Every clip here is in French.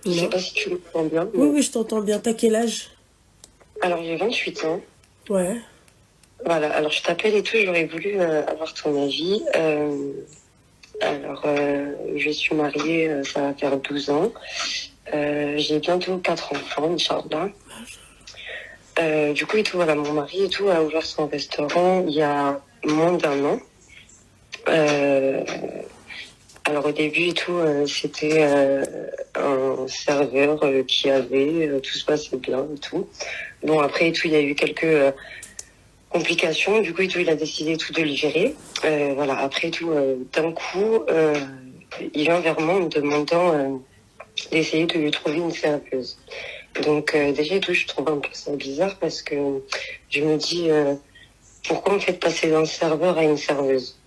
Je sais Non. pas si tu m'entends bien, Oui, mais... oui, je t'entends bien. T'as quel âge? Alors, j'ai 28 ans. Ouais. Voilà, alors je t'appelle et tout, j'aurais voulu avoir ton avis. Je suis mariée, ça va faire 12 ans. J'ai bientôt 4 enfants, Inch'Allah. Du coup, et tout, voilà, mon mari et tout a ouvert son restaurant il y a moins d'un an. Euh, alors au début et tout, c'était un serveur qui avait, tout se passait bien et tout. Bon, après et tout, il y a eu quelques complications. Du coup, et tout, il a décidé tout de le gérer. Voilà, après tout, d'un coup, il vient vers moi en me demandant d'essayer de lui trouver une serveuse. Donc déjà et tout, je trouve un peu ça bizarre parce que je me dis pourquoi on fait passer d'un serveur à une serveuse.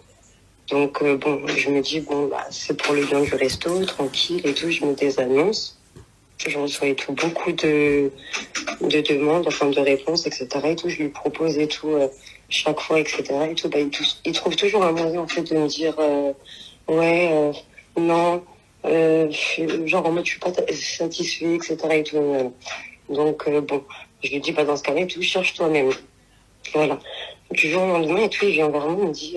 Donc bon, je me dis bon bah c'est pour le bien du resto, tranquille et tout, je mets des annonces. Je reçois et tout beaucoup de demandes, enfin de réponses, etc. et tout, je lui propose et tout chaque fois, etc. et tout, bah il trouve toujours un moyen en fait de me dire ouais non genre en mode je suis pas satisfait, etc. et tout. Donc bon, je lui dis bah dans ce cas-là et tout, cherche toi-même. Voilà. Du jour au lendemain et tout, il vient vers moi, il me dit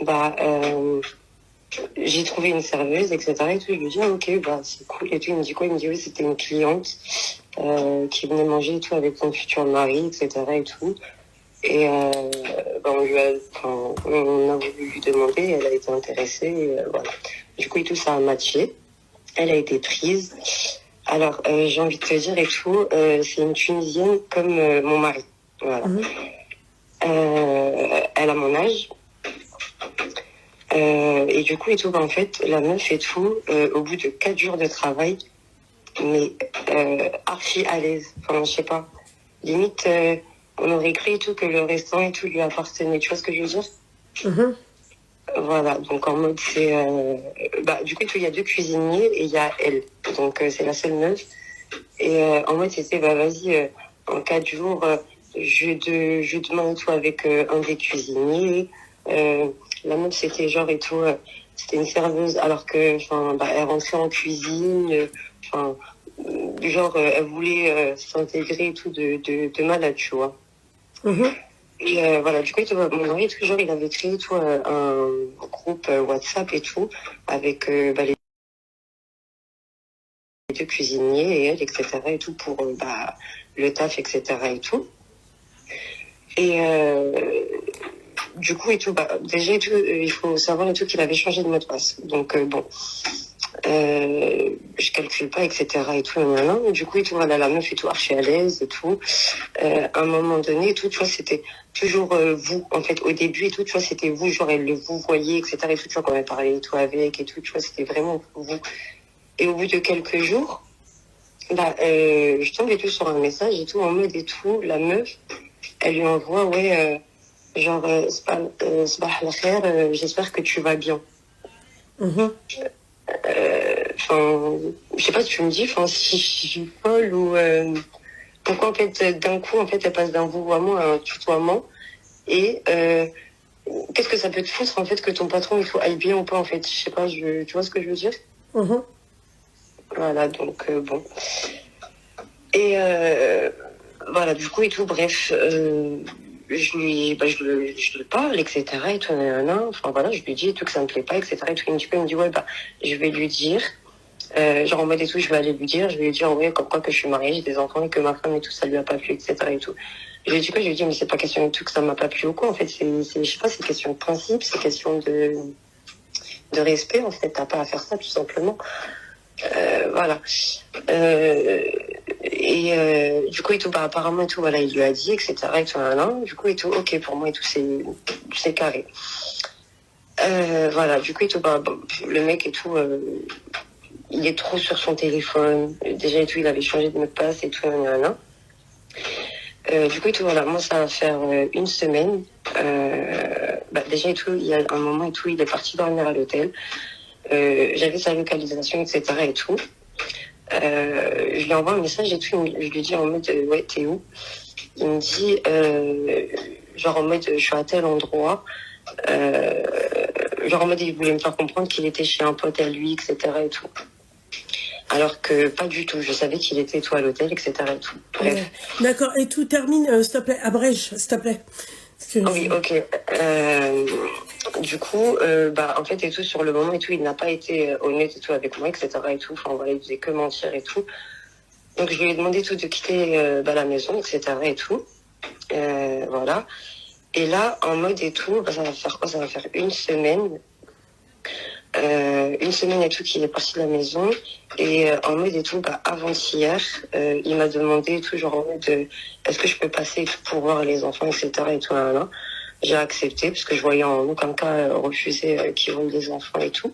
bah j'ai trouvé une serveuse, etc. et tout. Je lui dis ah ok bah c'est cool et tout. Il me dit quoi? Il me dit oui c'était une cliente qui venait manger et tout avec mon futur mari, etc. et tout. Et bah, on a voulu lui demander, elle a été intéressée, et, voilà. Du coup et tout ça a matché. Elle a été prise. Alors j'ai envie de te dire et tout, c'est une Tunisienne comme mon mari. Voilà. Mhm. Elle a mon âge. Et du coup, et tout, bah, en fait, la meuf et tout, au bout de 4 jours de travail, mais archi à l'aise. Enfin, je sais pas. Limite, on aurait cru et tout que le restaurant et tout lui appartenait. Tu vois ce que je veux dire? Mhm. Voilà, donc en mode, c'est... bah, du coup, il y a deux cuisiniers et il y a elle. Donc, c'est la seule meuf. Et en mode, c'était, bah, vas-y, en 4 jours, je demande tout avec un des cuisiniers. Euh, la meuf, c'était genre et tout, c'était une serveuse, alors que, enfin, bah, elle rentrait en cuisine, enfin, genre, elle voulait s'intégrer et tout de malade, tu vois. Mhm. Et voilà, du coup, mon mari, toujours, il avait créé tout, un groupe WhatsApp et tout, avec bah, les deux cuisiniers et elle, etc. et tout, pour bah, le taf, etc. et tout. Et du coup, et tout, bah, déjà, et tout, il faut savoir et tout qu'il avait changé de mot de passe. Donc, bon, je calcule pas, etc. et tout, du coup, et tout, voilà, la meuf et tout, archi à l'aise et tout. À un moment donné, et tout, tu vois, c'était toujours vous, en fait, au début et tout, tu vois, c'était vous, genre, elle le vous voyez, etc. et tout, tu vois, quand elle parlait et tout avec et tout, tu vois, c'était vraiment vous. Et au bout de quelques jours, bah, je tombe et tout sur un message et tout, en mode et tout, la meuf, elle lui envoie, ouais, genre, Sabah al khair, j'espère que tu vas bien. Mhm. Enfin, je sais pas si tu me dis, enfin, si je suis folle ou pourquoi en fait d'un coup en fait elle passe d'un vouvoiement à un tutoiement et qu'est-ce que ça peut te foutre en fait que ton patron il faut aille bien ou pas en fait, je sais pas, tu vois ce que je veux dire? Mhm. Voilà donc bon et voilà du coup et tout bref je lui parle etc et tout nanana. Enfin voilà je lui dis et tout que ça me plaît pas etc et tout il me dit ouais bah je vais lui dire. Genre en mode et tout, je vais aller lui dire, je vais lui dire ouais comme quoi que je suis mariée, j'ai des enfants et que ma femme et tout ça lui a pas plu, etc. et tout. Je lui ai dit quoi? Je lui ai dit mais c'est pas question de tout que ça m'a pas plu ou quoi. En fait je sais pas, c'est question de principe, c'est question de respect en fait. T'as pas à faire ça tout simplement. Voilà. Euh, et du coup et tout, bah apparemment et tout, voilà il lui a dit etc. Et tout, du coup et tout, ok pour moi et tout c'est carré. Voilà du coup et tout, bah bon, le mec et tout. Il est trop sur son téléphone. Déjà et tout, il avait changé de mot de passe et tout, nanana. Du coup et tout, voilà, moi ça va faire une semaine. Bah, déjà et tout, il y a un moment et tout, il est parti dormir à l'hôtel. J'avais sa localisation, etc. et tout. Je lui envoie un message et tout, je lui dis en mode ouais, t'es où? Il me dit genre en mode je suis à tel endroit. Genre en mode il voulait me faire comprendre qu'il était chez un pote à lui, etc. et tout. Alors que pas du tout. Je savais qu'il était tout à l'hôtel, etc. et tout. Bref. Ouais. D'accord, et tout termine, s'il te plaît, abrège, s'il te plaît. Parce que Oui, ok. Du coup, en fait, et tout, sur le moment et tout, il n'a pas été honnête et tout avec moi, etc. et tout. Enfin, voilà, il faisait que mentir et tout. Donc, je lui ai demandé tout de quitter la maison, etc. et tout. Voilà. Et là, en mode et tout, ça va faire quoi? Ça va faire une semaine. Une semaine et tout qu'il est parti de la maison. Et en mode et tout, avant-hier, il m'a demandé et tout, genre en mode, est-ce que je peux passer pour voir les enfants, etc. et tout, là, là. J'ai accepté, parce que je voyais en aucun cas refuser qu'ils voient les enfants et tout.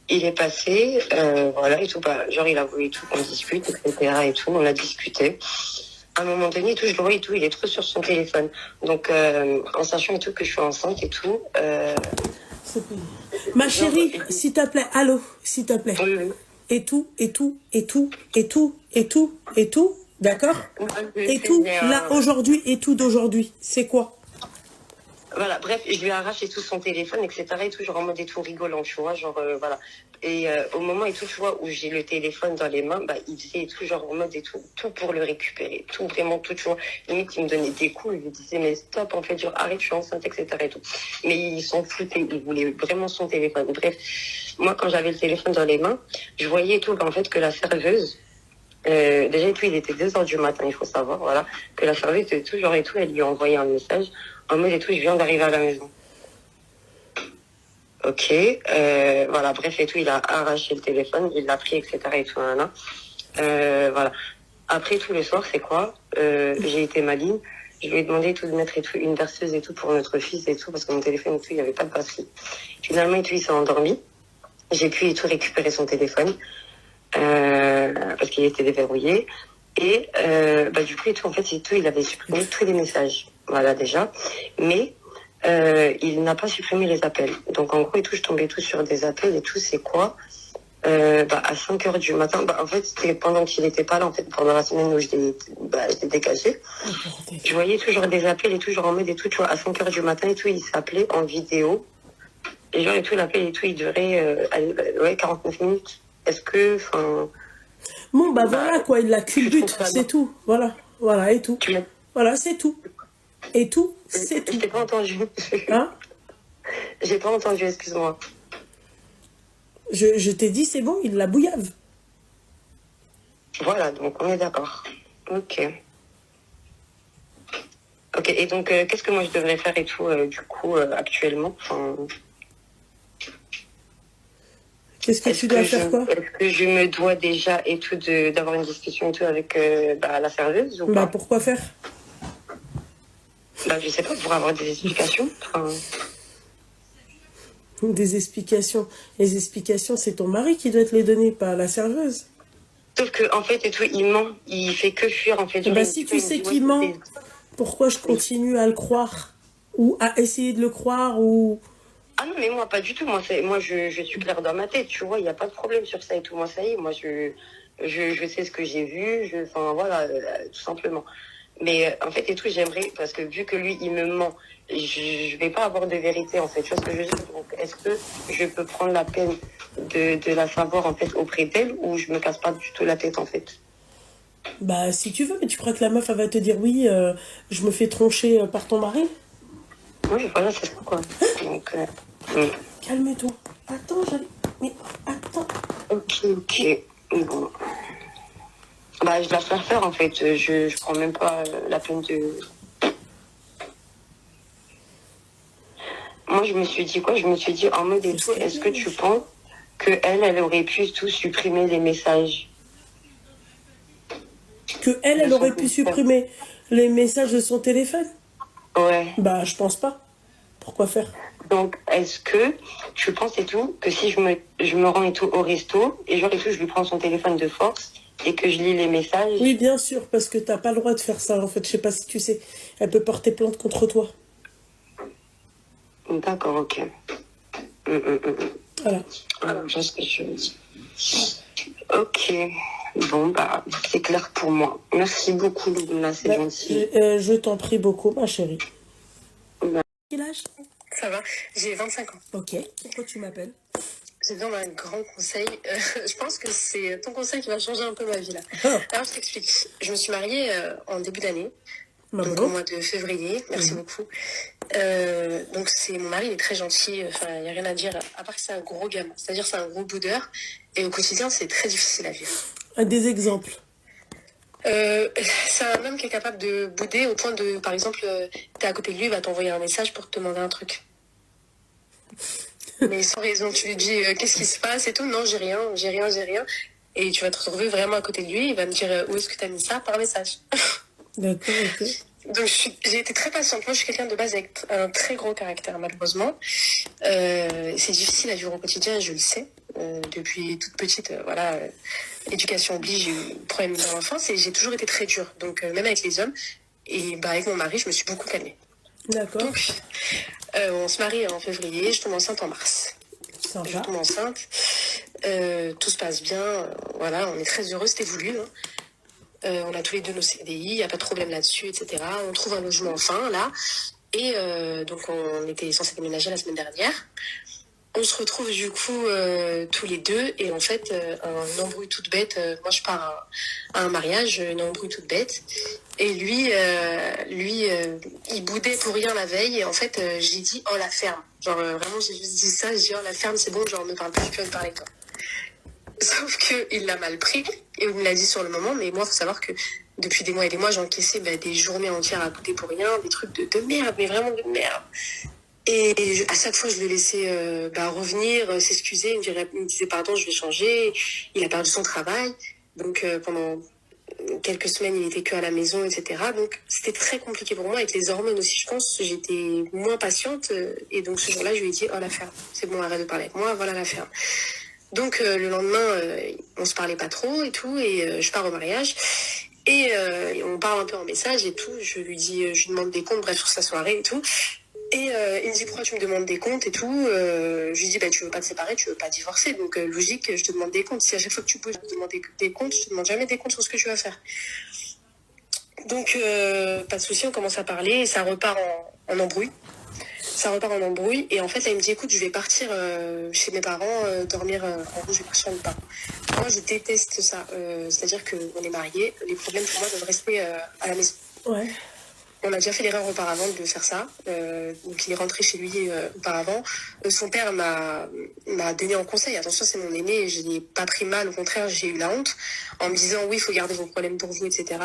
Il est passé, voilà, et tout, genre il a voulu tout qu'on discute, etc. et tout, on a discuté. À un moment donné, et tout, je le vois et tout, il est trop sur son téléphone. Donc, en sachant et tout que je suis enceinte et tout, ma chérie, s'il te plaît, allô, s'il te plaît. oui. Et tout, et tout, et tout, et tout, et tout, et tout, d'accord? Et tout, là, aujourd'hui, et tout d'aujourd'hui, c'est quoi? Voilà, bref, je lui ai arraché tout son téléphone, etc. et tout, genre en mode et tout rigolant, tu vois, genre, voilà. Et au moment et tout, tu vois, où j'ai le téléphone dans les mains, il faisait tout, genre en mode et tout pour le récupérer, tout, vraiment tout, tu vois. Limite, il me donnait des coups, il lui disait, mais stop, en fait, genre, arrête, je suis enceinte, etc. et tout. Mais il s'en foutait, il voulait vraiment son téléphone. Bref, moi, quand j'avais le téléphone dans les mains, je voyais tout, en fait, que la serveuse, déjà, et tout, il était 2h du matin, il faut savoir, voilà, que la serveuse était toujours et tout, elle lui a envoyé un message, en mode et tout, je viens d'arriver à la maison. Ok, voilà, bref et tout, il a arraché le téléphone, il l'a pris, etc. et tout, voilà. Après tout le soir, c'est quoi? J'ai été maligne, je lui ai demandé tout de mettre et tout, une berceuse et tout pour notre fils et tout, parce que mon téléphone et tout, il n'y avait pas de batterie. Finalement, et tout, il s'est endormi. J'ai pu et tout récupérer son téléphone, parce qu'il était déverrouillé. Et du coup, et tout, en fait, et tout, il avait supprimé tous les messages. Voilà, déjà. Mais il n'a pas supprimé les appels. Donc, en gros, et tout, je tombais tout sur des appels et tout, c'est quoi? À 5h du matin, en fait, c'était pendant qu'il n'était pas là, en fait, pendant la semaine où j'étais dégagée. Je voyais toujours des appels et tout, genre en mode et tout, tu vois, à 5h du matin et tout, il s'appelait en vidéo. Et genre, et tout, l'appel et tout, il durait 49 minutes. Est-ce que, enfin... Bon, voilà, quoi, il la culbute, c'est tout. Voilà, et tout. Voilà, c'est tout. Et tout, c'est tout. Je t'ai pas entendu. Hein? J'ai pas entendu, excuse-moi. Je t'ai dit, c'est bon, il la bouillave. Voilà, donc on est d'accord. Ok. Ok, et donc, qu'est-ce que moi je devrais faire et tout, du coup, actuellement? Enfin... Qu'est-ce que tu dois faire, quoi? Est-ce que je me dois déjà et tout d'avoir une discussion et tout avec la serveuse ou pas? Pourquoi faire? Je sais pas, pour avoir des explications. Enfin... Des explications. Les explications, c'est ton mari qui doit te les donner, pas la serveuse. Sauf que, en fait, et tout, il ment. Il fait que fuir, en fait. Si tu sais qu'il ment, pourquoi je continue à le croire? Ou à essayer de le croire, ou... Ah non, mais moi, pas du tout. Moi, je suis claire dans ma tête, tu vois. Il n'y a pas de problème sur ça et tout. Moi, ça y est, moi, je sais ce que j'ai vu. Enfin, voilà, tout simplement. Mais en fait, et tout, j'aimerais, parce que vu que lui, il me ment, je vais pas avoir de vérité, en fait. Tu vois ce que je veux dire? Donc, est-ce que je peux prendre la peine de la savoir, en fait, auprès d'elle, ou je me casse pas du tout la tête, en fait? Si tu veux, mais tu crois que la meuf, elle va te dire oui, je me fais troncher par ton mari? Oui, voilà, c'est ça, quoi. Donc, Calme-toi. Attends, mais attends. Ok. Bon. Je dois faire, en fait. Je prends même pas la peine de... Moi, je me suis dit quoi? Je me suis dit, en mode et tout, est-ce que tu penses qu'elle aurait pu tout supprimer les messages? Elle aurait pu supprimer les messages de son téléphone? Ouais. Je pense pas. Pourquoi faire? Donc, est-ce que tu penses et tout que si je me rends et tout au resto, et genre et tout, je lui prends son téléphone de force, et que je lis les messages... Oui, bien sûr, parce que t'as pas le droit de faire ça, en fait. Je sais pas si tu sais. Elle peut porter plainte contre toi. D'accord, ok. Voilà. Je sais ce que je veux dire. Ok. Bon, c'est clair pour moi. Merci beaucoup, Luna, c'est gentil. Je t'en prie beaucoup, ma chérie. Quel âge? Ça va, j'ai 25 ans. Ok. Pourquoi tu m'appelles? J'ai besoin d'un grand conseil. Je pense que c'est ton conseil qui va changer un peu ma vie là. Alors je t'explique. Je me suis mariée en début d'année, donc au mois de février. Merci beaucoup. Donc c'est mon mari, il est très gentil. Enfin, il n'y a rien à dire à part que c'est un gros gamin. C'est-à-dire c'est un gros boudeur et au quotidien c'est très difficile à vivre. Des exemples. C'est un homme qui est capable de bouder au point de, par exemple, t'es à côté de lui, il va t'envoyer un message pour te demander un truc. Mais sans raison, tu lui dis qu'est-ce qui se passe et tout. Non, j'ai rien. Et tu vas te retrouver vraiment à côté de lui. Il va me dire où est-ce que tu as mis ça par message. D'accord, ok. Donc j'ai été très patiente. Moi, je suis quelqu'un de base avec un très gros caractère, malheureusement. C'est difficile à vivre au quotidien, je le sais. Depuis toute petite, voilà, éducation oblige, j'ai eu problème dans l'enfance et j'ai toujours été très dure. Donc même avec les hommes. Et bah, avec mon mari, je me suis beaucoup calmée. D'accord. Donc, on se marie en février, je tombe enceinte en mars. Sympa. Je tombe enceinte, tout se passe bien, voilà, on est très heureux, c'était voulu. Hein. On a tous les deux nos CDI, il n'y a pas de problème là-dessus, etc. On trouve un logement enfin, là. Et donc, on était censé déménager la semaine dernière. On se retrouve du coup tous les deux et en fait un embrouille toute bête. Moi je pars à un mariage, une embrouille toute bête. Et lui, il boudait pour rien la veille et en fait j'ai dit oh la ferme. Genre vraiment j'ai juste dit ça, j'ai dit oh la ferme c'est bon, genre ne parle plus, je peux parler avec toi. Sauf que il l'a mal pris et il me l'a dit sur le moment. Mais moi faut savoir que depuis des mois et des mois j'encaissais des journées entières à bouder pour rien, des trucs de merde, mais vraiment de merde. Et à chaque fois, je le laissais revenir, s'excuser. Il me disait pardon, je vais changer. Il a perdu son travail. Donc pendant quelques semaines, il était que à la maison, etc. Donc c'était très compliqué pour moi. Avec les hormones aussi, je pense, j'étais moins patiente. Et donc ce jour-là, je lui ai dit, oh la ferme, c'est bon, arrête de parler avec moi, voilà la ferme. Donc le lendemain, on se parlait pas trop et tout. Et je pars au mariage. Et on parle un peu en message et tout. Je lui demande des comptes, bref, sur sa soirée et tout. Et il me dit pourquoi tu me demandes des comptes et tout. Je lui dis tu veux pas te séparer, tu veux pas divorcer, donc logique, je te demande des comptes. Si à chaque fois que tu bouges, je te demande des comptes, je te demande jamais des comptes sur ce que tu vas faire. Donc pas de souci, on commence à parler et ça repart en embrouille. Et en fait là il me dit écoute, je vais partir chez mes parents, dormir en gros je vais partir chez mes parents. Moi je déteste ça, c'est-à-dire qu'on est mariés, les problèmes pour moi doivent rester à la maison. Ouais. On a déjà fait l'erreur auparavant de faire ça. Donc il est rentré chez lui auparavant. Son père m'a donné en conseil. Attention, c'est mon aîné. Je n'ai pas pris mal. Au contraire, j'ai eu la honte en me disant oui, il faut garder vos problèmes pour vous, etc.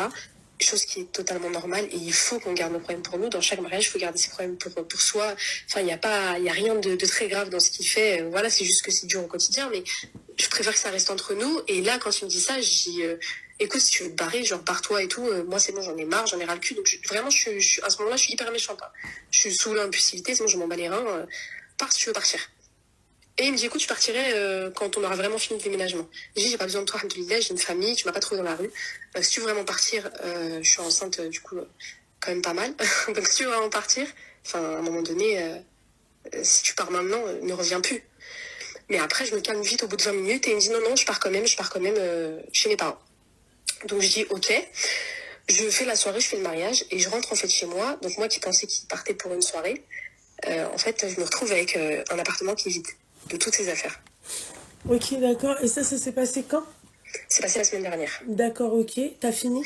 Chose qui est totalement normale. Et il faut qu'on garde nos problèmes pour nous. Dans chaque mariage, il faut garder ses problèmes pour soi. Enfin, il y a rien de très grave dans ce qu'il fait. Voilà, c'est juste que c'est dur au quotidien. Mais je préfère que ça reste entre nous. Et là, quand il me dit ça, je dis écoute, si tu veux te barrer, genre barre-toi et tout. Moi, c'est bon, j'en ai marre, j'en ai ras le cul. Donc vraiment, à ce moment-là, je suis hyper méchante. Hein. Je suis sous l'impulsivité, c'est bon, je m'en bats les reins. Pars si tu veux partir. Et il me dit écoute, je partirai quand on aura vraiment fini le déménagement. Je dis j'ai pas besoin de toi, alhamdoulilah, j'ai une famille, tu m'as pas trouvé dans la rue. Si tu veux vraiment partir, je suis enceinte du coup quand même pas mal. Donc si tu veux vraiment partir, enfin à un moment donné, si tu pars maintenant, ne reviens plus. Mais après, je me calme vite au bout de 20 minutes et il me dit non, je pars quand même chez mes parents. Donc je dis ok, je fais la soirée, je fais le mariage et je rentre en fait chez moi. Donc moi qui pensais qu'il partait pour une soirée, en fait je me retrouve avec un appartement qui est vide de toutes ses affaires. Ok, d'accord. Et ça s'est passé quand? C'est passé la semaine dernière. D'accord, ok. T'as fini?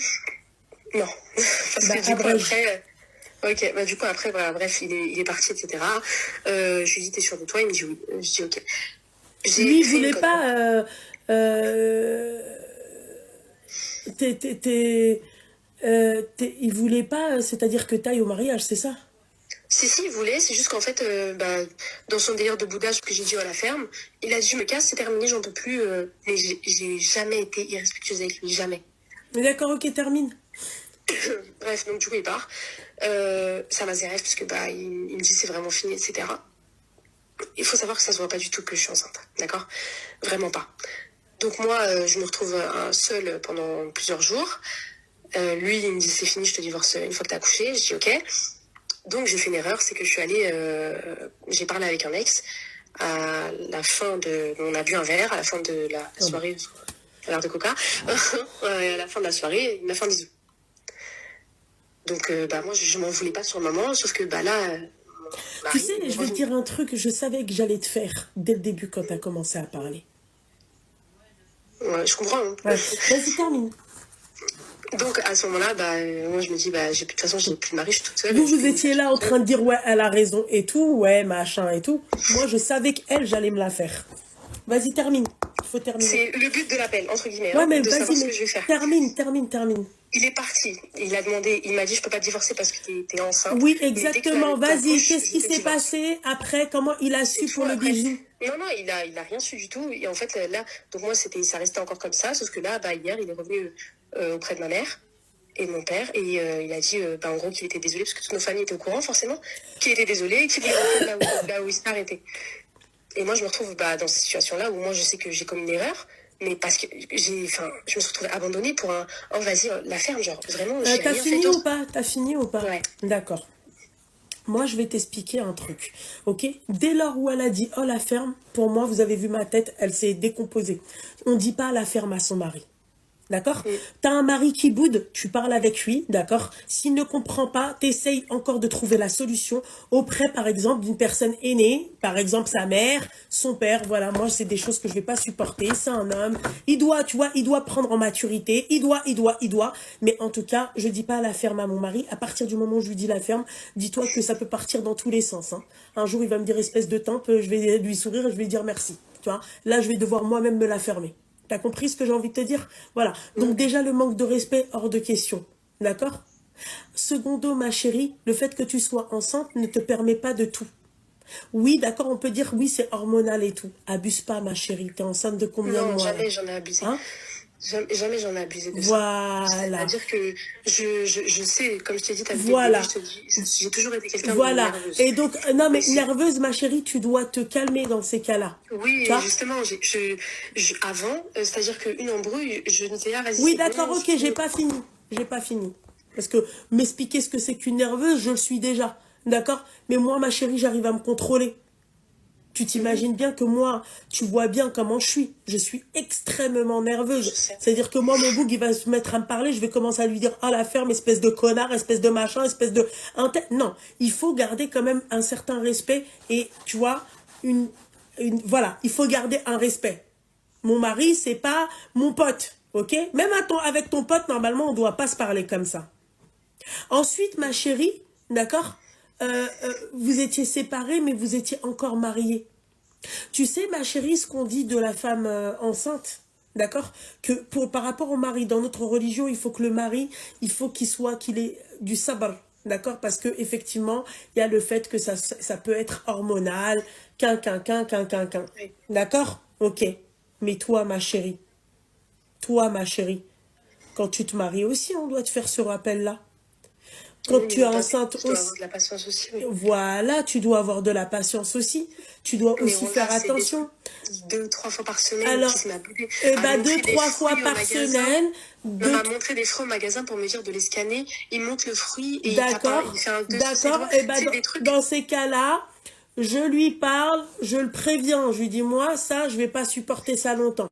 Non. Parce que du coup après... Ok, du coup après, voilà, bref, il est parti, etc. Je lui dis t'es sûr de toi? Il me dit oui. Je dis ok. Lui, il voulait pas... il voulait pas, c'est-à-dire que t'ailles au mariage, c'est ça? Si, il voulait, c'est juste qu'en fait, dans son délire de boudage que j'ai dit à la ferme, il a dit je me casse, c'est terminé, j'en peux plus. Mais j'ai jamais été irrespectueuse avec lui, jamais. D'accord, ok, termine. Bref, donc du coup il part. Ça m'intéresse parce que il me dit c'est vraiment fini, etc. Il faut savoir que ça se voit pas du tout que je suis enceinte, d'accord? Vraiment pas. Donc moi, je me retrouve seule pendant plusieurs jours. Lui, il me dit c'est fini, je te divorce une fois que t'as accouché. Je dis ok. Donc j'ai fait une erreur, c'est que je suis allée, j'ai parlé avec un ex à la fin on a bu un verre à la fin de la soirée, un verre de coca. À la fin de la soirée, il m'a fait un bisou. Donc moi je m'en voulais pas sur le moment, sauf que là Tu sais, je vais te dire un truc, je savais que j'allais te faire dès le début quand tu as commencé à parler. Ouais, je comprends. Hein. Ouais. Vas-y, termine. Donc à ce moment-là, moi je me dis, de toute façon, j'ai plus de mari, je suis toute seule. Vous étiez là en train de dire, ouais, elle a raison et tout, ouais, machin et tout. Moi, je savais qu'elle, j'allais me la faire. Vas-y, termine. Il faut terminer. C'est le but de l'appel, entre guillemets. Ouais, hein, mais de vas-y, savoir ce que je vais faire. Termine. Il est parti. Il m'a dit, je peux pas te divorcer parce que t'es enceinte. Oui, exactement. Vas-y, qu'est-ce qui s'est passé après? Comment il a su pour le bijou? Non, il a rien su du tout. Et en fait, là, donc moi, ça restait encore comme ça. Sauf que là, hier, il est revenu auprès de ma mère et mon père. Et il a dit, en gros, qu'il était désolé, parce que toutes nos familles étaient au courant, forcément, qu'il était désolé et qu'il voulait rentrer là où il s'est arrêté. Et moi, je me retrouve dans cette situation-là où moi, je sais que j'ai commis une erreur. Mais parce que je me suis retrouvée abandonnée pour un oh vas-y la ferme, genre vraiment t'as fini ou pas? Ouais. D'accord. Moi je vais t'expliquer un truc, ok? Dès lors où elle a dit oh la ferme, pour moi vous avez vu ma tête, elle s'est décomposée. On dit pas la ferme à son mari. D'accord? T'as un mari qui boude, tu parles avec lui, d'accord? S'il ne comprend pas, t'essayes encore de trouver la solution auprès, par exemple, d'une personne aînée, par exemple sa mère, son père, voilà, moi c'est des choses que je vais pas supporter, c'est un homme, il doit, tu vois, il doit prendre en maturité, il doit, mais en tout cas, je dis pas la ferme à mon mari, à partir du moment où je lui dis la ferme, dis-toi que ça peut partir dans tous les sens, hein. Un jour il va me dire espèce de tempe, je vais lui sourire et je vais lui dire merci, tu vois? Là je vais devoir moi-même me la fermer. T'as compris ce que j'ai envie de te dire? Voilà. Donc déjà, le manque de respect, hors de question. D'accord? Secondo, ma chérie, le fait que tu sois enceinte ne te permet pas de tout. Oui, d'accord, on peut dire oui, c'est hormonal et tout. Abuse pas, ma chérie. T'es enceinte de combien de mois? Non, jamais j'en ai abusé. Hein? Jamais j'en ai abusé de ça. Voilà. C'est-à-dire que je sais, comme je t'ai dit, voilà. J'ai toujours été quelqu'un de nerveuse. Et donc, non mais nerveuse, ma chérie, tu dois te calmer dans ces cas-là. Oui, justement, avant, c'est-à-dire qu'une embrouille, je me disais, ah vas-y. Oui, d'accord, ok, j'ai pas fini. Parce que m'expliquer ce que c'est qu'une nerveuse, je le suis déjà. D'accord? Mais moi, ma chérie, j'arrive à me contrôler. Tu t'imagines bien que moi, tu vois bien comment je suis. Je suis extrêmement nerveuse. C'est-à-dire que moi, mon bouc, il va se mettre à me parler, je vais commencer à lui dire, oh la ferme, espèce de connard, espèce de machin, espèce de... Non, il faut garder quand même un certain respect et, tu vois, voilà, il faut garder un respect. Mon mari, c'est pas mon pote, ok? Même avec ton pote, normalement, on ne doit pas se parler comme ça. Ensuite, ma chérie, d'accord? Vous étiez séparés, mais vous étiez encore mariés. Tu sais, ma chérie, ce qu'on dit de la femme enceinte, d'accord? Que par rapport au mari, dans notre religion, il faut que le mari, il faut qu'il ait du sabr, d'accord? Parce que effectivement, il y a le fait que ça peut être hormonal, d'accord? Ok. Mais toi, ma chérie, quand tu te maries aussi, on doit te faire ce rappel-là. Quand tu es enceinte aussi, avoir de la patience aussi, oui. Voilà, tu dois avoir de la patience aussi. Tu dois aussi faire attention. 2 ou 3 fois par semaine. Alors, 2-3 fois par semaine. On m'a montré des fruits au magasin pour me dire de les scanner. Il monte le fruit et d'accord, il fait un deux. D'accord. Et dans ces cas-là, je lui parle, je le préviens. Je lui dis, moi, ça, je vais pas supporter ça longtemps.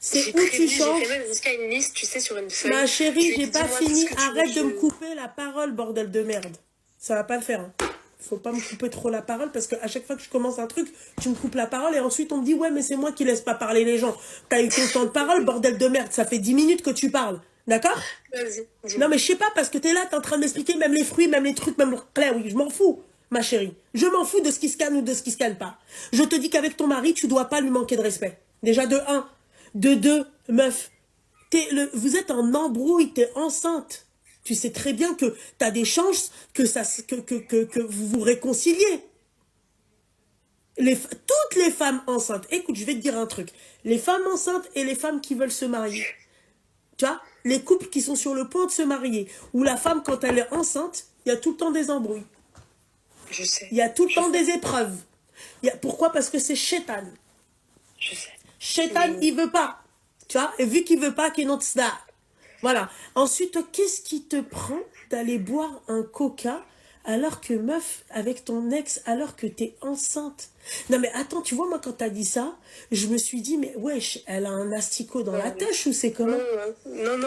C'est où tu changes. J'ai fait même jusqu'à une liste, tu sais, sur une feuille. Ma chérie, j'ai pas fini. Arrête de me couper la parole, bordel de merde. Ça va pas le faire. Hein. Faut pas me couper trop la parole parce qu'à chaque fois que je commence un truc, tu me coupes la parole et ensuite on me dit ouais mais c'est moi qui laisse pas parler les gens. T'as eu ton temps de parole, bordel de merde. Ça fait 10 minutes que tu parles. D'accord? Vas-y. Non mais je sais pas parce que t'es là, t'es en train de m'expliquer même les fruits, même les trucs, même le clair. Oui, je m'en fous. Ma chérie, je m'en fous de ce qui se calme ou de ce qui se calme pas. Je te dis qu'avec ton mari, tu dois pas lui manquer de respect. Déjà de 1. De 2, meuf, vous êtes en embrouille, t'es enceinte. Tu sais très bien que t'as des chances que vous vous réconciliez. Toutes les femmes enceintes, écoute, je vais te dire un truc. Les femmes enceintes et les femmes qui veulent se marier. Tu vois, les couples qui sont sur le point de se marier, où la femme, quand elle est enceinte, il y a tout le temps des embrouilles. Je sais. Il y a tout le temps des épreuves. Pourquoi? Parce que c'est Shaitan. Je sais. Shaitan, il veut pas. Tu vois? Et vu qu'il veut pas, qu'il note ça. Voilà. Ensuite, qu'est-ce qui te prend d'aller boire un coca Alors que meuf, avec ton ex, alors que t'es enceinte. Non mais attends, tu vois, moi quand t'as dit ça, je me suis dit, mais wesh, elle a un asticot dans la tâche ou c'est comment? Non,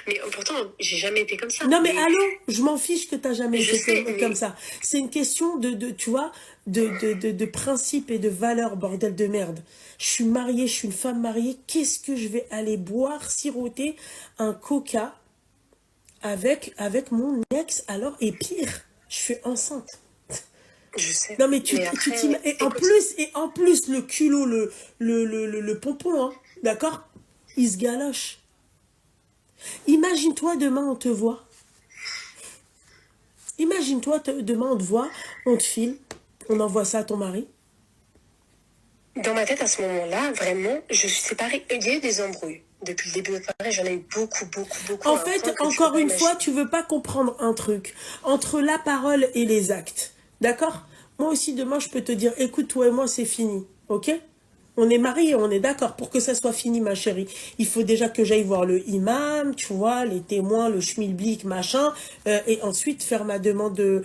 mais pourtant, j'ai jamais été comme ça. Non mais allô, je m'en fiche que t'as jamais Je été sais, comme ça. C'est une question tu vois, de principe et de valeur, bordel de merde. Je suis mariée, je suis une femme mariée, qu'est-ce que je vais aller boire, siroter un coca avec mon ex alors? Et pire, je suis enceinte. Je sais. Non mais Mais après, et écoute, en plus le culot, le pompon, hein, d'accord? Il se galoche. Imagine-toi demain on te voit. Imagine-toi demain on te voit, on te file, on envoie ça à ton mari. dans ma tête, à ce moment-là, vraiment, je suis séparée. Il y a eu des embrouilles. Depuis le début de notre mariage, j'en ai eu beaucoup. En à un point fait, que tu peux encore pas une fois, imaginer. tu veux pas comprendre un truc. Entre la parole et les actes. D'accord? Moi aussi, demain, je peux te dire, écoute, toi et moi, c'est fini. Ok? On est mariés, on est d'accord. Pour que ça soit fini, ma chérie, il faut déjà que j'aille voir le imam, tu vois, les témoins, le schmilblick, machin, et ensuite faire ma demande